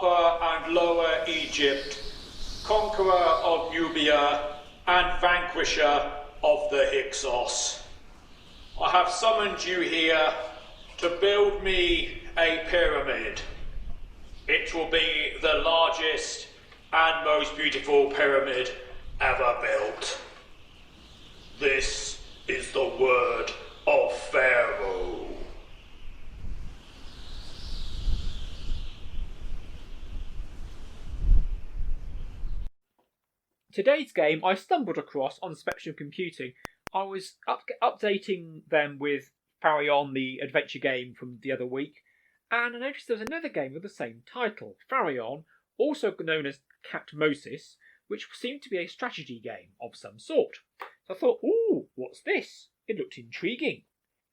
Upper and Lower Egypt, conqueror of Nubia and vanquisher of the Hyksos. I have summoned you here to build me a pyramid. It will be the largest and most beautiful pyramid ever built. This is the word of Pharaoh. Today's game I stumbled across on Spectrum Computing. I was updating them with Faraon, the adventure game from the other week, and I noticed there was another game with the same title, Faraon, also known as Katmosis, which seemed to be a strategy game of some sort. So I thought, ooh, what's this? It looked intriguing.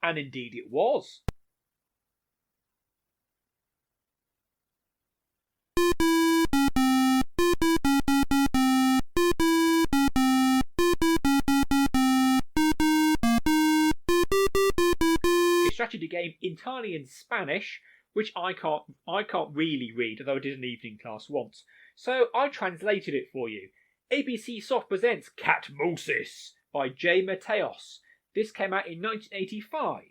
And indeed it was. A strategy game entirely in Spanish, which I can't really read, although I did an evening class once. So I translated it for you. ABC Soft presents Katmosis by J. Mateos. This came out in 1985.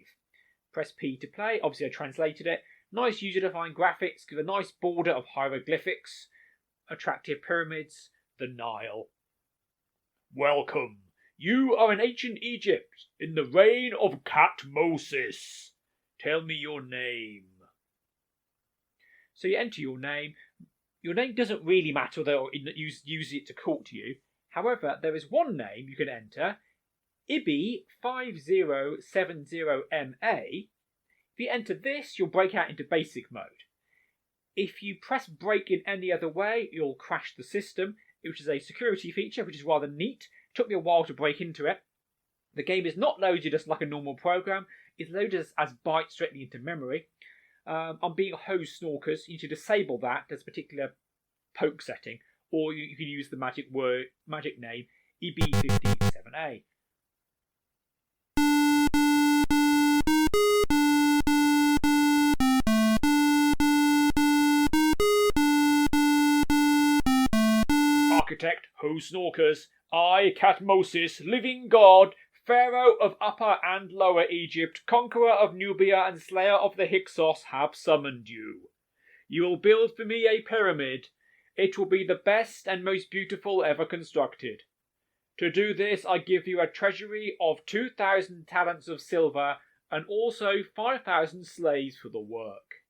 Press P to play. Obviously I translated it. Nice user-defined graphics, with a nice border of hieroglyphics, attractive pyramids, the Nile. Welcome. You are in ancient Egypt, in the reign of Katmosis. Tell me your name. So you enter your name. Your name doesn't really matter, though use it to talk to you. However, there is one name you can enter, Ibi5070MA. If you enter this, you'll break out into basic mode. If you press break in any other way, you'll crash the system, which is a security feature, which is rather neat. It took me a while to break into it. The game is not loaded as like a normal program. It's loaded as bytes directly into memory. I'm being hosed snorkers. You need to disable that. There's a particular poke setting, or you can use the magic name EB57A. Architect, host snorkers. I, Katmosis, living god, Pharaoh of Upper and Lower Egypt, conqueror of Nubia and slayer of the Hyksos, have summoned you. You will build for me a pyramid. It will be the best and most beautiful ever constructed. To do this, I give you a treasury of 2,000 talents of silver and also 5,000 slaves for the work.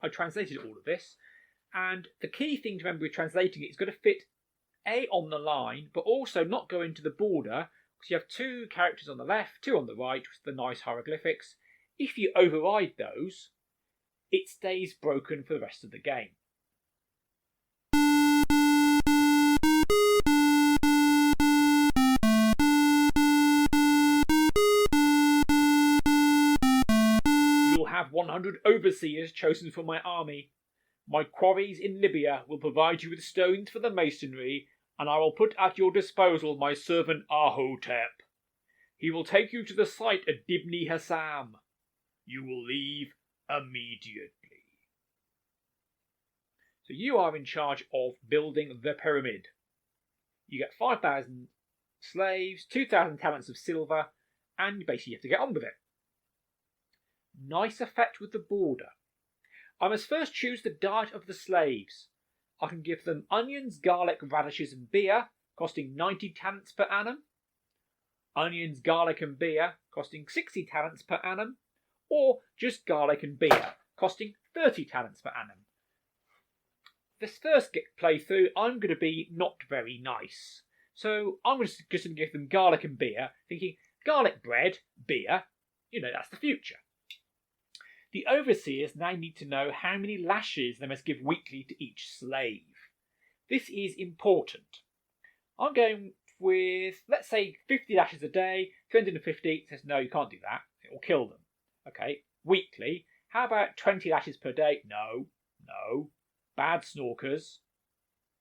I translated all of this, and the key thing to remember with translating it is going to fit A on the line, but also not go into the border, because you have two characters on the left, two on the right, with the nice hieroglyphics. If you override those, it stays broken for the rest of the game. You'll have 100 overseers chosen from my army. My quarries in Libya will provide you with stones for the masonry, and I will put at your disposal my servant Ahotep. He will take you to the site at Dibni Hassam. You will leave immediately. So you are in charge of building the pyramid. You get 5,000 slaves, 2,000 talents of silver, and basically you have to get on with it. Nice effect with the border. I must first choose the diet of the slaves. I can give them onions, garlic, radishes and beer, costing 90 talents per annum. Onions, garlic and beer, costing 60 talents per annum. Or just garlic and beer, costing 30 talents per annum. This first playthrough, I'm going to be not very nice. So I'm just going to give them garlic and beer, thinking garlic bread, beer, that's the future. The overseers now need to know how many lashes they must give weekly to each slave. This is important. I'm going with, let's say, 50 lashes a day. 350 says, no, you can't do that. It will kill them. Okay, weekly. How about 20 lashes per day? No. Bad snorkers.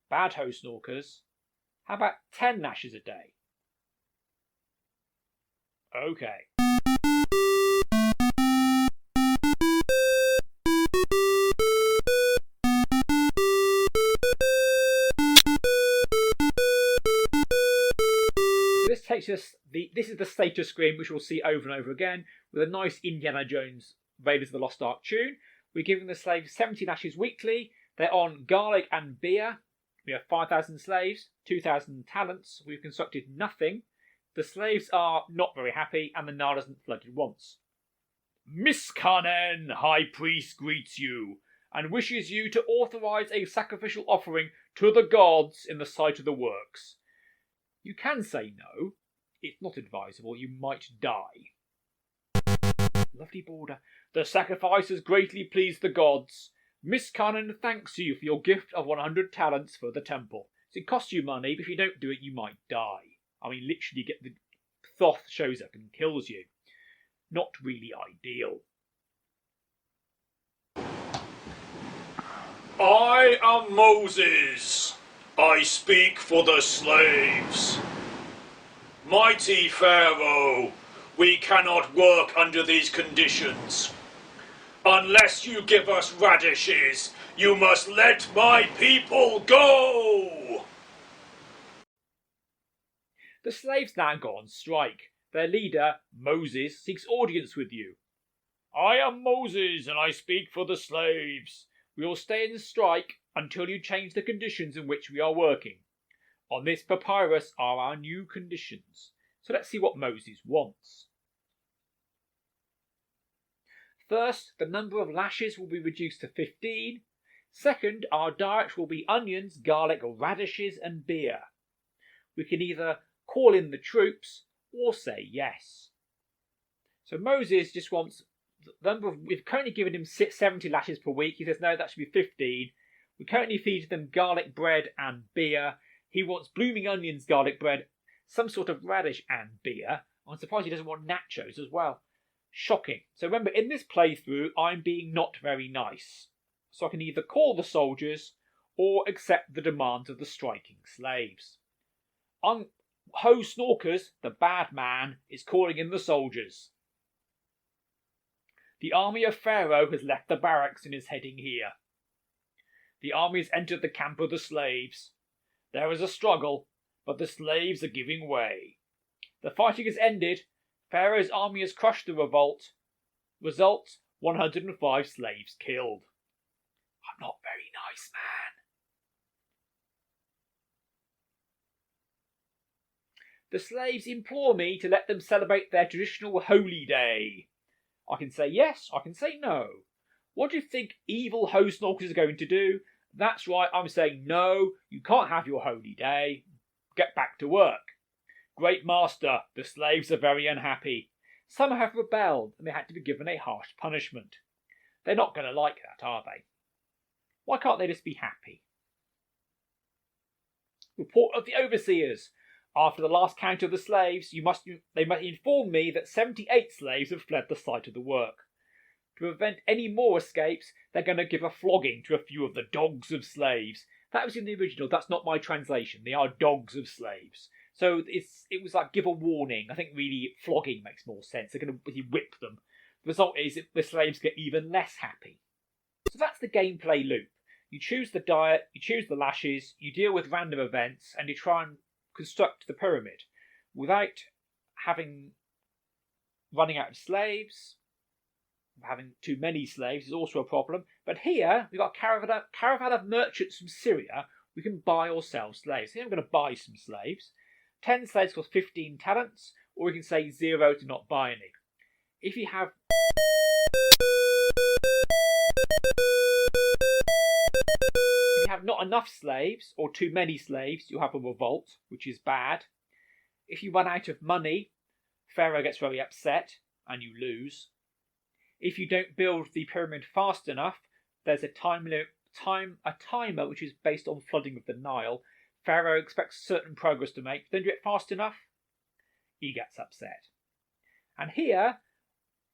Bad host snorkers. How about 10 lashes a day? Okay. takes us this is the status screen, which we'll see over and over again, with a nice Indiana Jones Raiders of the Lost Ark tune. We're giving the slaves 70 lashes weekly. They're on garlic and beer. We have 5,000 slaves, 2,000 talents. We've constructed nothing. The slaves are not very happy, and the Nile hasn't flooded once. Miskanen, High Priest, greets you, and wishes you to authorize a sacrificial offering to the gods in the site of the works. You can say no. It's not advisable. You might die. Lovely border. The sacrifice has greatly pleased the gods. Miskanen thanks you for your gift of 100 talents for the temple. So it costs you money, but if you don't do it, you might die. I mean, literally, get the Thoth shows up and kills you. Not really ideal. I am Moses. I speak for the slaves. Mighty Pharaoh, we cannot work under these conditions. Unless you give us radishes, you must let my people go! The slaves now go on strike. Their leader, Moses, seeks audience with you. I am Moses, and I speak for the slaves. We will stay in strike until you change the conditions in which we are working. On this papyrus are our new conditions. So let's see what Moses wants. First, the number of lashes will be reduced to 15. Second, our diet will be onions, garlic, radishes, and beer. We can either call in the troops or say yes. So Moses just wants the number of, we've currently given him 70 lashes per week. He says no, that should be 15. We currently feed them garlic bread and beer. He wants blooming onions, garlic bread, some sort of radish and beer. I'm surprised he doesn't want nachos as well. Shocking. So remember, in this playthrough, I'm being not very nice. So I can either call the soldiers or accept the demands of the striking slaves. Ho Snorkers, the bad man, is calling in the soldiers. The army of Pharaoh has left the barracks and is heading here. The army has entered the camp of the slaves. There is a struggle, but the slaves are giving way. The fighting has ended. Pharaoh's army has crushed the revolt. Result, 105 slaves killed. I'm not very nice, man. The slaves implore me to let them celebrate their traditional holy day. I can say yes, I can say no. What do you think evil Ho Snorkers are going to do? That's right, I'm saying no, you can't have your holy day. Get back to work. Great master, the slaves are very unhappy. Some have rebelled and they had to be given a harsh punishment. They're not going to like that, are they? Why can't they just be happy? Report of the overseers. After the last count of the slaves, they must inform me that 78 slaves have fled the site of the work. To prevent any more escapes, they're going to give a flogging to a few of the dogs of slaves. That was in the original, that's not my translation. They are dogs of slaves. So it was like give a warning. I think really flogging makes more sense. They're going to whip them. The result is the slaves get even less happy. So that's the gameplay loop. You choose the diet, you choose the lashes, you deal with random events, and you try and construct the pyramid without running out of slaves. Having too many slaves is also a problem. But here we've got a caravan of merchants from Syria. We can buy or sell slaves. Here I'm going to buy some slaves. 10 slaves cost 15 talents, or we can say 0 to not buy any. If you have not enough slaves, or too many slaves, you'll have a revolt, which is bad. If you run out of money, Pharaoh gets very upset, and you lose. If you don't build the pyramid fast enough, there's a timer which is based on flooding of the Nile. Pharaoh expects certain progress to make. Don't do it fast enough, he gets upset. And here,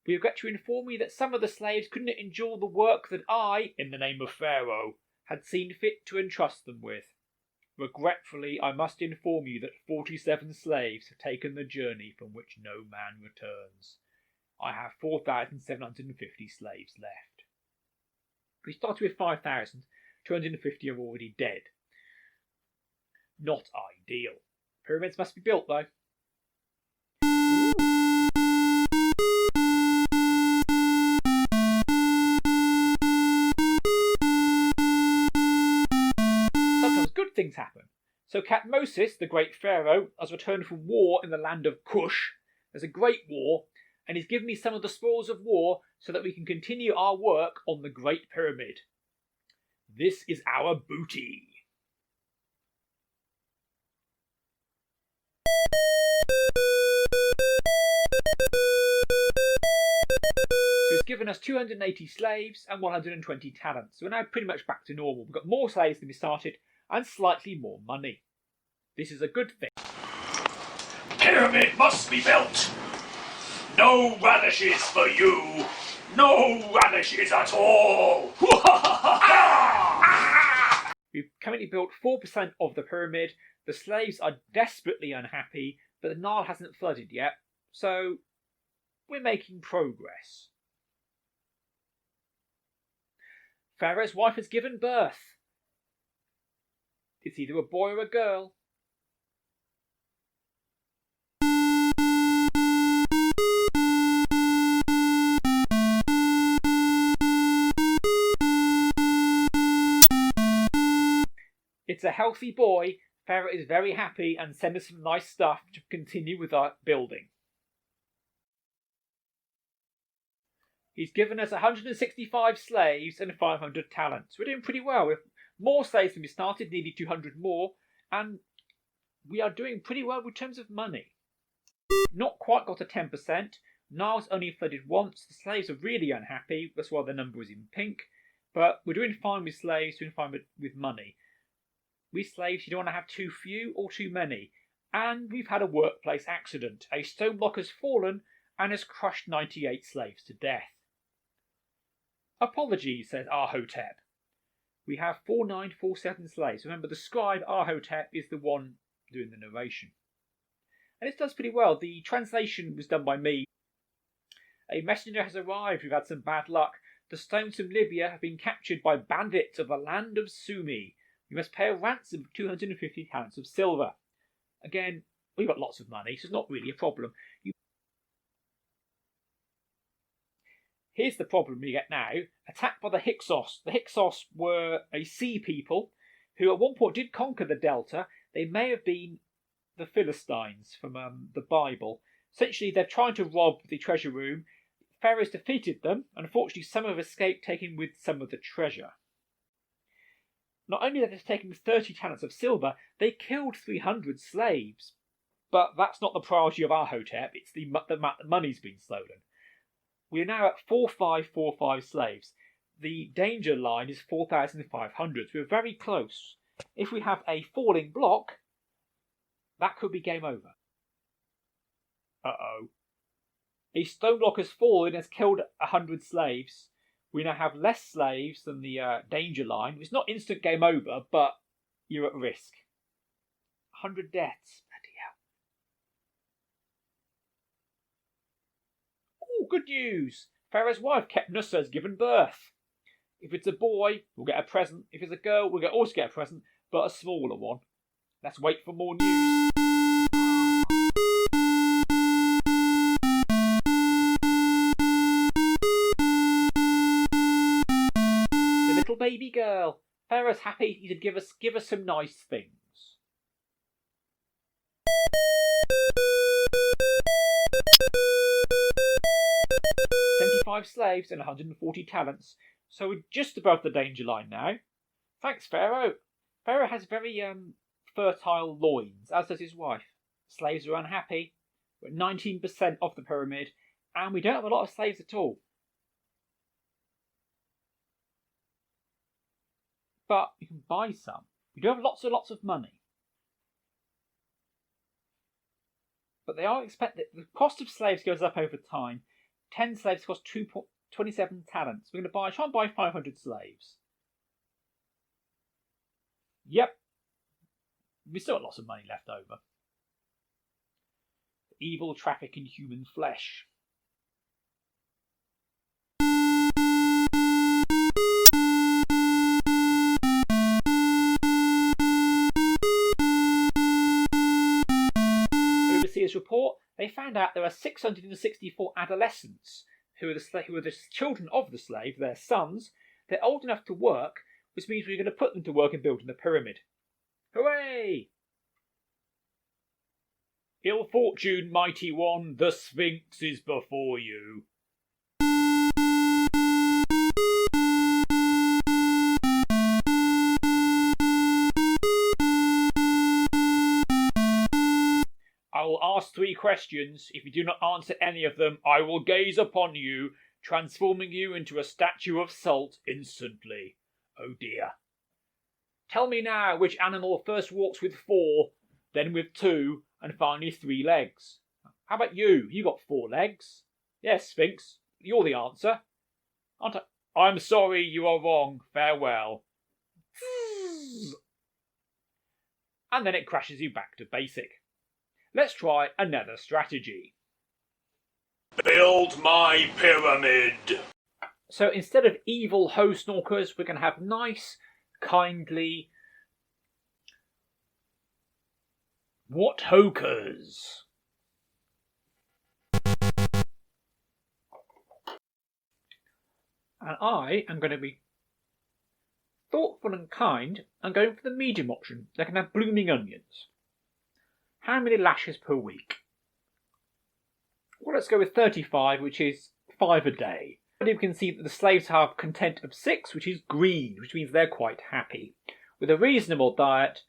we regret to inform you that some of the slaves couldn't endure the work that I, in the name of Pharaoh, had seen fit to entrust them with. Regretfully, I must inform you that 47 slaves have taken the journey from which no man returns. I have 4,750 slaves left. We started with 5,000. 250 are already dead. Not ideal. Pyramids must be built, though. things happen. So Katmosis, the great Pharaoh, has returned from war in the land of Cush. There's a great war, and he's given me some of the spoils of war so that we can continue our work on the Great Pyramid. This is our booty. So he's given us 280 slaves and 120 talents. So we're now pretty much back to normal. We've got more slaves than we started and slightly more money. This is a good thing. Pyramid must be built. No radishes for you. No radishes at all. We've currently built 4% of the pyramid. The slaves are desperately unhappy, but the Nile hasn't flooded yet, so we're making progress. Pharaoh's wife has given birth. It's either a boy or a girl. It's a healthy boy. Pharaoh is very happy and sent us some nice stuff to continue with our building. He's given us 165 slaves and 500 talents. We're doing pretty well. With more slaves than we started, nearly 200 more, and we are doing pretty well in terms of money. Not quite got to 10%. Nile's only flooded once. The slaves are really unhappy. That's why the number is in pink. But we're doing fine with slaves, doing fine with money. We slaves, you don't want to have too few or too many. And we've had a workplace accident. A stone block has fallen and has crushed 98 slaves to death. Apologies, says Ahotep. We have 4947 slaves. Remember, the scribe Ahotep is the one doing the narration. And it does pretty well. The translation was done by me. A messenger has arrived. We've had some bad luck. The stones from Libya have been captured by bandits of the land of Sumi. We must pay a ransom of 250 talents of silver. Again, we've got lots of money, so it's not really a problem. Here's the problem we get now. Attacked by the Hyksos. The Hyksos were a sea people who at one point did conquer the Delta. They may have been the Philistines from the Bible. Essentially, they're trying to rob the treasure room. Pharaoh's defeated them, and unfortunately some have escaped, taking with some of the treasure. Not only that they've taken 30 talents of silver, they killed 300 slaves. But that's not the priority of Ahotep, it's the money's been stolen. We are now at 4545 slaves. The danger line is 4,500. We're very close. If we have a falling block, that could be game over. Uh-oh. A stone block has fallen and has killed 100 slaves. We now have less slaves than the danger line. It's not instant game over, but you're at risk. 100 deaths. Bloody hell. Oh, good news. Pharaoh's wife, Katmosis, has given birth. If it's a boy, we'll get a present. If it's a girl, we'll also get a present, but a smaller one. Let's wait for more news. Little baby girl. Pharaoh's happy he could give us some nice things. "75 slaves and 140 talents. So we're just above the danger line now. Thanks, Pharaoh. Pharaoh has very fertile loins, as does his wife. Slaves are unhappy. We're at 19% of the pyramid, and we don't have a lot of slaves at all. But you can buy some. We do have lots and lots of money. But they are expected. The cost of slaves goes up over time. 10 slaves cost 27 talents. We're going to try and buy 500 slaves. Yep. We've still got lots of money left over. Evil traffic in human flesh. Overseers report they found out there are 664 adolescents who are the children of the slave, their sons. They're old enough to work, which means we're going to put them to work in building the pyramid. Hooray! Ill fortune, mighty one, the Sphinx is before you. I will ask 3 questions. If you do not answer any of them, I will gaze upon you, transforming you into a statue of salt instantly. Oh dear. Tell me now which animal first walks with 4, then with 2, and finally 3 legs. How about you? You got 4 legs. Yes, Sphinx, you're the answer. Aren't I? I'm sorry, you are wrong. Farewell. And then it crashes you back to basic. Let's try another strategy. Build my pyramid. So instead of evil host stalkers, we're going to have nice, kindly Whathokers. And I am going to be thoughtful and kind and going for the medium option. They can have blooming onions. How many lashes per week? Well, let's go with 35, which is 5 a day. You can see that the slaves have content of 6, which is green, which means they're quite happy, with a reasonable diet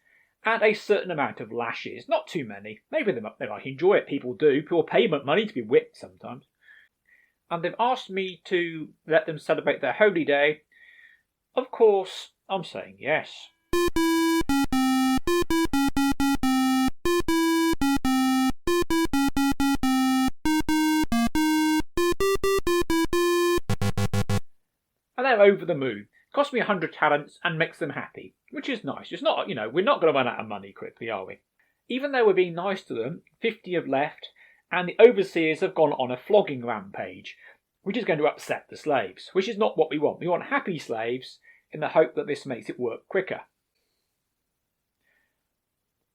and a certain amount of lashes. Not too many. Maybe they might enjoy it. People do. People pay money to be whipped sometimes. And they've asked me to let them celebrate their holy day. Of course, I'm saying yes. And they're over the moon. Cost me 100 talents and makes them happy, which is nice. It's not, we're not going to run out of money quickly, are we? Even though we're being nice to them, 50 have left, and the overseers have gone on a flogging rampage, which is going to upset the slaves, which is not what we want. We want happy slaves in the hope that this makes it work quicker.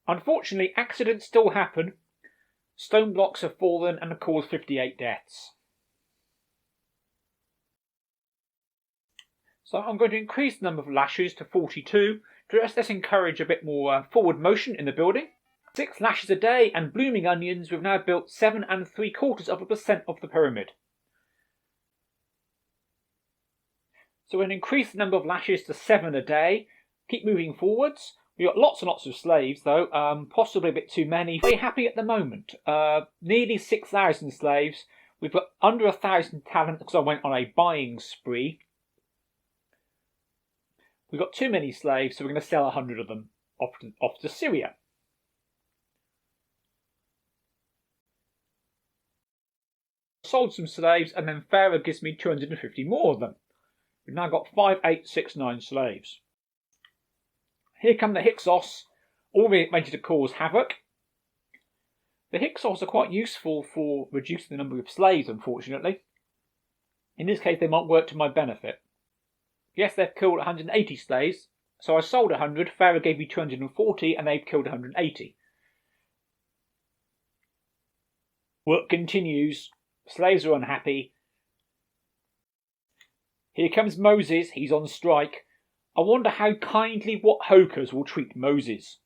Unfortunately, accidents still happen. Stone blocks have fallen and have caused 58 deaths. So I'm going to increase the number of lashes to 42 to let's encourage a bit more forward motion in the building. 6 lashes a day and blooming onions. We've now built 7.75% of the pyramid. So we're going to increase the number of lashes to 7 a day. Keep moving forwards. We've got lots and lots of slaves though, possibly a bit too many. Very happy at the moment. Nearly 6,000 slaves. We've got under 1,000 talent because I went on a buying spree. We've got too many slaves, so we're going to sell 100 of them off to Syria. Sold some slaves, and then Pharaoh gives me 250 more of them. We've now got 5,869 slaves. Here come the Hyksos, all ready to cause havoc. The Hyksos are quite useful for reducing the number of slaves, unfortunately. In this case, they might work to my benefit. Yes, they've killed 180 slaves, so I sold 100, Pharaoh gave me 240, and they've killed 180. Work continues, slaves are unhappy. Here comes Moses, he's on strike. I wonder how kindly Whathokers will treat Moses.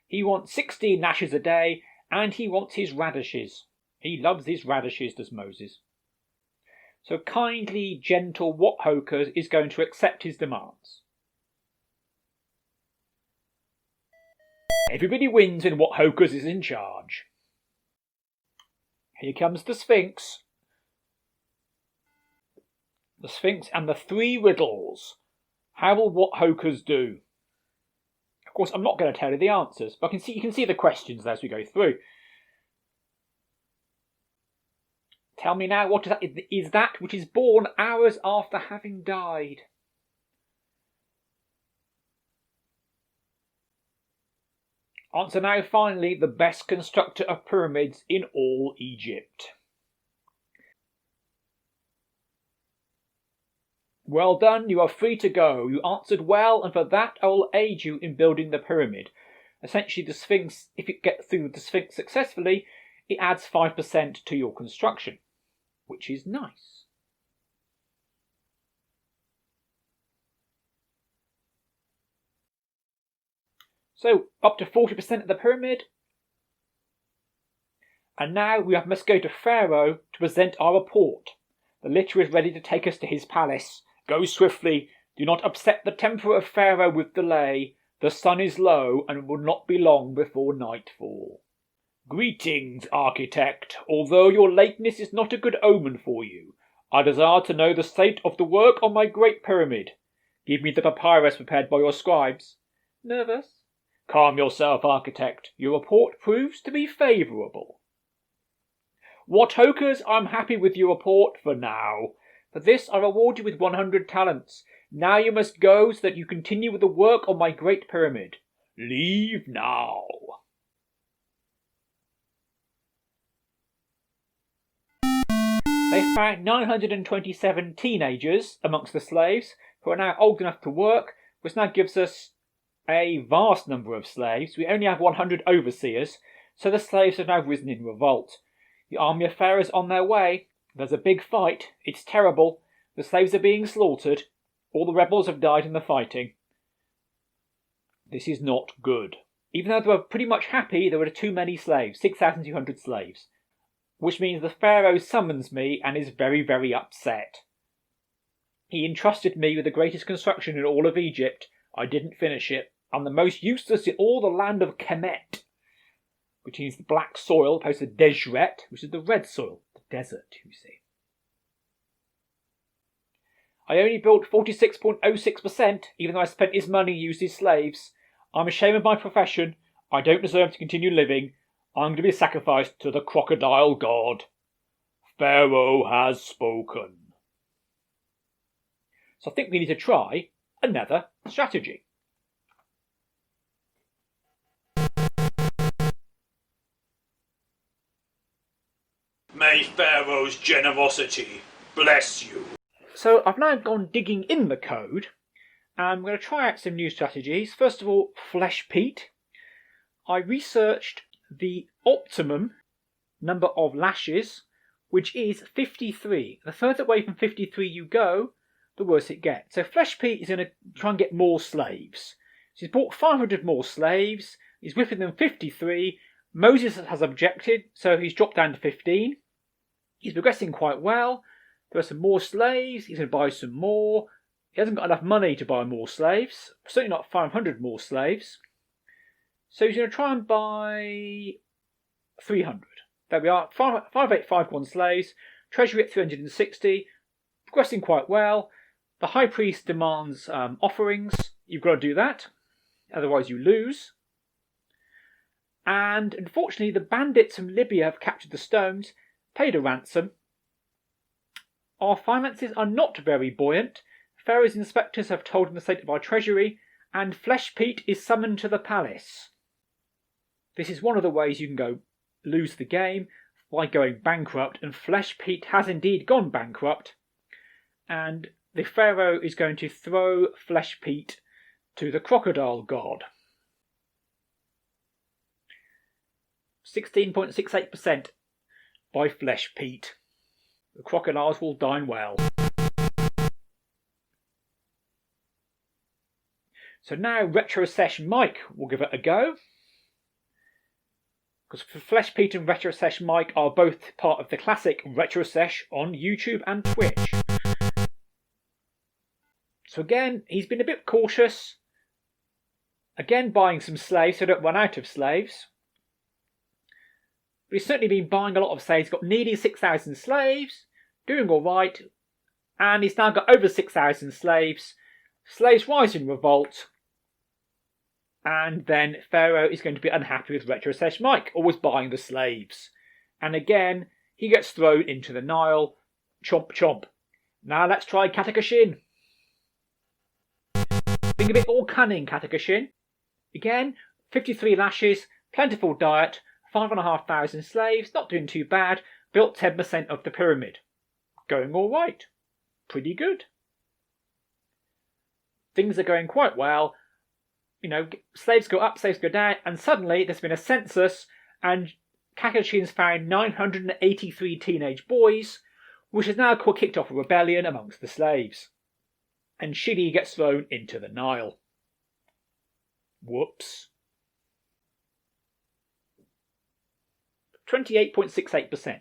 He wants 16 lashes a day, and he wants his radishes. He loves his radishes, does Moses. So kindly, gentle Whathokers is going to accept his demands. Everybody wins when Whathokers is in charge. Here comes the Sphinx. The Sphinx and the 3 riddles. How will Whathokers do? Of course, I'm not going to tell you the answers, but you can see the questions as we go through. Tell me now, what is that which is born hours after having died? Answer now finally, the best constructor of pyramids in all Egypt. Well done, you are free to go. You answered well, and for that I will aid you in building the pyramid. Essentially, the Sphinx, if you get through the Sphinx successfully, it adds 5% to your construction, which is nice. So, up to 40% of the pyramid. And now we must go to Pharaoh to present our report. The litter is ready to take us to his palace. Go swiftly. Do not upset the temper of Pharaoh with delay. The sun is low and will not be long before nightfall. Greetings, architect. Although your lateness is not a good omen for you, I desire to know the state of the work on my great pyramid. Give me the papyrus prepared by your scribes. Nervous? Calm yourself, architect. Your report proves to be favourable. Whathokers, I'm happy with your report for now. For this I reward you with 100 talents. Now you must go so that you continue with the work on my great pyramid. Leave now. They found 927 teenagers amongst the slaves who are now old enough to work, which now gives us a vast number of slaves. We only have 100 overseers, so the slaves have now risen in revolt. The army of Pharaoh is on their way. There's a big fight. It's terrible. The slaves are being slaughtered. All the rebels have died in the fighting. This is not good. Even though they were pretty much happy, there were too many slaves, 6,200 slaves. Which means the Pharaoh summons me and is very, very upset. He entrusted me with the greatest construction in all of Egypt. I didn't finish it. I'm the most useless in all the land of Kemet, which means the black soil, opposed to Deseret, which is the red soil, the desert, you see. I only built 46.06%, even though I spent his money and used his slaves. I'm ashamed of my profession. I don't deserve to continue living. I'm going to be sacrificed to the crocodile god. Pharaoh has spoken. So I think we need to try another strategy. May Pharaoh's generosity bless you. So I've now gone digging in the code, and I'm going to try out some new strategies. First of all, Flesh Peat. I researched the optimum number of lashes, which is 53. The further away from 53 you go, the worse it gets. So Flesh Peat is going to try and get more slaves. So he's bought 500 more slaves. He's whipping them 53. Moses has objected, so he's dropped down to 15. He's progressing quite well. There are some more slaves. He's going to buy some more. He hasn't got enough money to buy more slaves. Certainly not 500 more slaves. So he's going to try and buy 300. There we are. 5851 slaves. Treasury at 360. Progressing quite well. The high priest demands offerings. You've got to do that. Otherwise you lose. And unfortunately the bandits from Libya have captured the stones, paid a ransom. Our finances are not very buoyant. Pharaoh's inspectors have told him the state of our treasury, and Flesh Peat is summoned to the palace. This is one of the ways you can go lose the game, by going bankrupt, and Flesh Peat has indeed gone bankrupt, and the Pharaoh is going to throw Flesh Peat to the crocodile god. 16.68% by Flesh Peat. The crocodiles will dine well. So now Retrosesh Mike will give it a go. Because Flesh Peat and Retrosesh Mike are both part of the classic Retrosesh on YouTube and Twitch. So again, he's been a bit cautious. Again, buying some slaves so they don't run out of slaves. But he's certainly been buying a lot of slaves. He's got nearly 6,000 slaves, doing all right, and he's now got over 6,000 slaves. Slaves rise in revolt, and then Pharaoh is going to be unhappy with Retrosesh Mike, always buying the slaves. And again, he gets thrown into the Nile. Chomp chomp. Now let's try Katakashin. Being a bit more cunning, Katakashin. Again, 53 lashes, plentiful diet, 5,500 slaves, not doing too bad, built 10% of the pyramid. Going all right. Pretty good. Things are going quite well. You know, slaves go up, slaves go down, and suddenly there's been a census, and Katakashin's found 983 teenage boys, which has now kicked off a rebellion amongst the slaves. And Shidi gets thrown into the Nile. Whoops. 28.68%.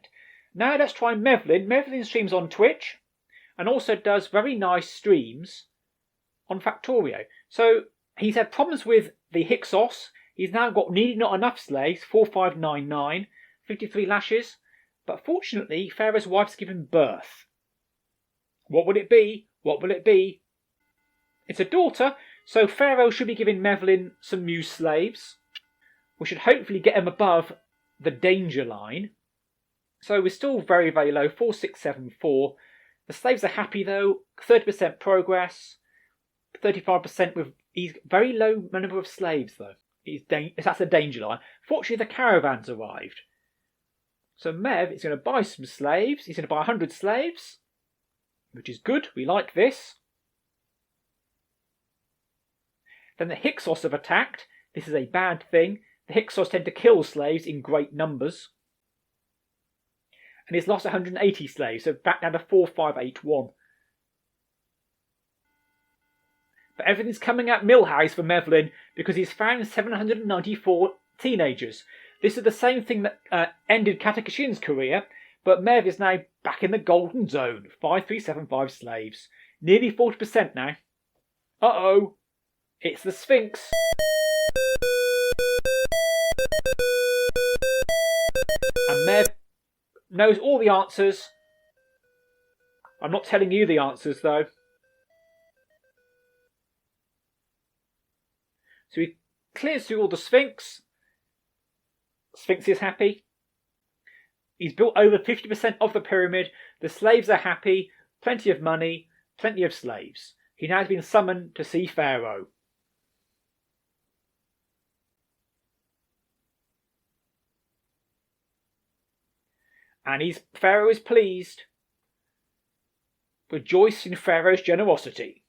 Now let's try Mevlin. Mevlin streams on Twitch and also does very nice streams on Factorio. So he's had problems with the Hyksos. He's now got nearly not enough slaves, 4599, 53 lashes. But fortunately, Pharaoh's wife's given birth. What will it be? What will it be? It's a daughter, so Pharaoh should be giving Mevlin some new slaves. We should hopefully get him above the danger line. So we're still very, very low, 4674. The slaves are happy though, 30% progress, 35% with... He's very low number of slaves though. That's the danger line. Fortunately, the caravans arrived. So Mev is going to buy some slaves. He's going to buy 100 slaves, which is good. We like this. Then the Hyksos have attacked. This is a bad thing. The Hyksos tend to kill slaves in great numbers. And he's lost 180 slaves, so back down to 4581. But everything's coming out Millhouse for Mevlin because he's found 794 teenagers. This is the same thing that ended Katakashin's career, but Mev is now back in the golden zone. 5375 slaves. Nearly 40% now. Uh-oh. It's the Sphinx. And Mev knows all the answers. I'm not telling you the answers though. So he clears through all the Sphinx. Sphinx is happy. He's built over 50% of the pyramid. The slaves are happy. Plenty of money. Plenty of slaves. He now has been summoned to see Pharaoh. And Pharaoh is pleased. Rejoice in Pharaoh's generosity.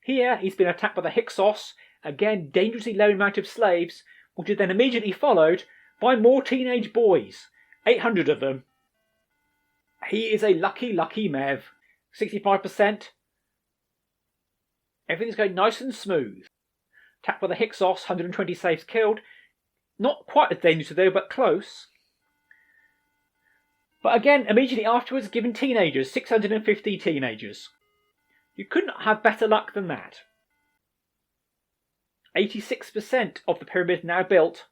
Here he's been attacked by the Hyksos. Again, dangerously low amount of slaves, which is then immediately followed by more teenage boys. 800 of them. He is a lucky, lucky Mev. 65%. Everything's going nice and smooth. Attacked by the Hyksos, 120 slaves killed. Not quite as dangerous though, but close. But again, immediately afterwards, given teenagers, 650 teenagers. You couldn't have better luck than that. 86% of the pyramid now built.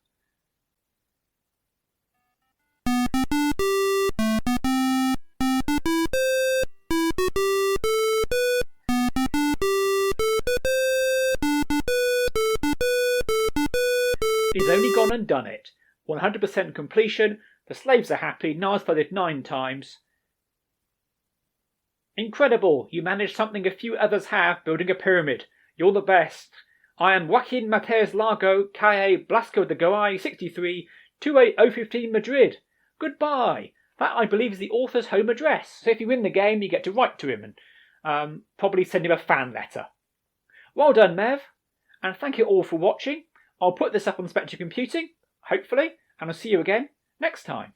He's only gone and done it. 100% completion. The slaves are happy. Nars flooded 9 times. Incredible. You managed something a few others have, building a pyramid. You're the best. I am Joaquin Matez Largo, Calle Blasco de Goay, 63, 28015 Madrid. Goodbye. That, I believe, is the author's home address. So if you win the game, you get to write to him and probably send him a fan letter. Well done, Mev. And thank you all for watching. I'll put this up on Spectre Computing, hopefully, and I'll see you again next time.